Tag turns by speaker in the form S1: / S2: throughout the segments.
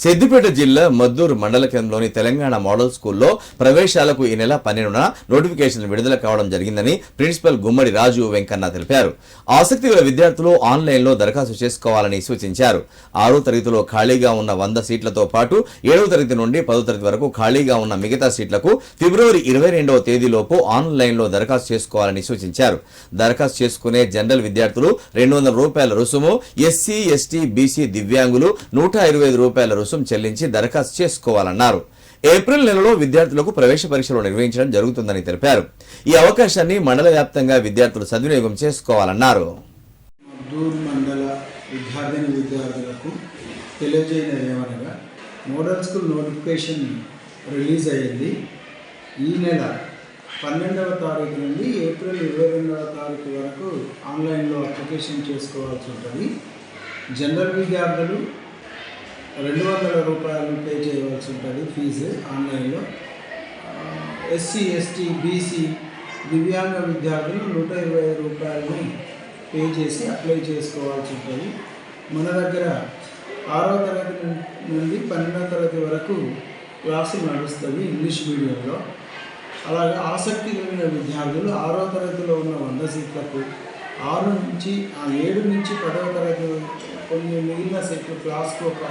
S1: సిద్దిపేట జిల్లా మద్దూరు మండల కేంద్రంలోని తెలంగాణ మోడల్ స్కూల్లో ప్రవేశాలకు ఈ నెల 12న నోటిఫికేషన్ విడుదల కావడం జరిగిందని ప్రిన్సిపల్ గుమ్మడి రాజు వెంకన్న తెలిపారు. ఆసక్తి గల విద్యార్థులు ఆన్లైన్లో దరఖాస్తు చేసుకోవాలని సూచించారు. 6వ తరగతిలో ఖాళీగా ఉన్న 100 సీట్లతో పాటు 7వ తరగతి నుండి 10వ తరగతి వరకు ఖాళీగా ఉన్న మిగతా సీట్లకు ఫిబ్రవరి 22వ తేదీలోపు ఆన్లైన్లో దరఖాస్తు చేసుకోవాలని సూచించారు. దరఖాస్తు చేసుకునే జనరల్ విద్యార్థులు ₹200 రుసుము, ఎస్సీ, ఎస్టీ, బీసీ దివ్యాంగులు ₹125 రుసుము చెల్లించి దరఖాస్తు చేసుకోవాలన్నారు. ఏప్రిల్ నెలలో విద్యార్థులకు ప్రవేశ పరీక్షలు నిర్వహించడం జరుగుతుందని తెలిపారు. ఈ అవకాశాన్ని మండల వ్యాప్తంగా విద్యార్థులు సద్వినియోగం చేసుకోవాలన్నారు.
S2: మద్దూరు మండల విద్యార్థులకు తెలియజేయనగా మోడల్ స్కూల్ నోటిఫికేషన్ రిలీజ్ అయ్యింది. ఈ నెల 12వ తారీఖు నుండి ఏప్రిల్ 22వ తారీఖు వరకు ఆన్లైన్లో అప్లికేషన్ చేసుకోవాల్సి ఉంటుంది. జనరల్ విద్యార్థులు ₹200 పే చేయవలసి ఉంటుంది ఫీజు ఆన్లైన్లో. ఎస్సీ, ఎస్టీ, బీసీ దివ్యాంగ విద్యార్థులు ₹125 పే చేసి అప్లై చేసుకోవాల్సి ఉంటుంది. మన దగ్గర 6వ తరగతి నుండి 12వ తరగతి వరకు క్లాసులు నడుస్తుంది ఇంగ్లీష్ మీడియంలో. అలాగే ఆసక్తి కలిగిన విద్యార్థులు 6వ తరగతిలో ఉన్న 100 సీట్లకు 7 నుంచి 10వ తరగతి కొన్ని మిగిలిన సీట్లు క్లాస్కు ఒక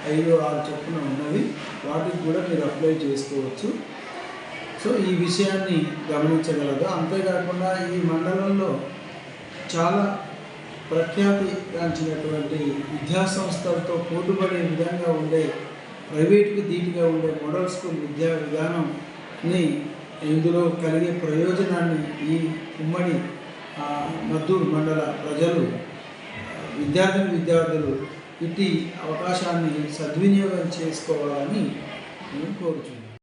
S2: 5-6 చొప్పున ఉన్నవి, వాటికి కూడా మీరు అప్లై చేసుకోవచ్చు. సో ఈ విషయాన్ని గమనించగలదు. అంతేకాకుండా ఈ మండలంలో చాలా ప్రఖ్యాతిగాంచినటువంటి విద్యాసంస్థలతో పోటీపడే విధంగా ఉండే, ప్రైవేట్కి ధీటుగా ఉండే మోడల్ స్కూల్ విద్యా విధానాన్ని, ఇందులో కలిగే ప్రయోజనాన్ని ఈ ఉమ్మడి మద్దూరు మండల ప్రజలు, విద్యార్థులు ఇట్టి అవకాశాన్ని సద్వినియోగం చేసుకోవాలని నేను కోరుచున్నాను.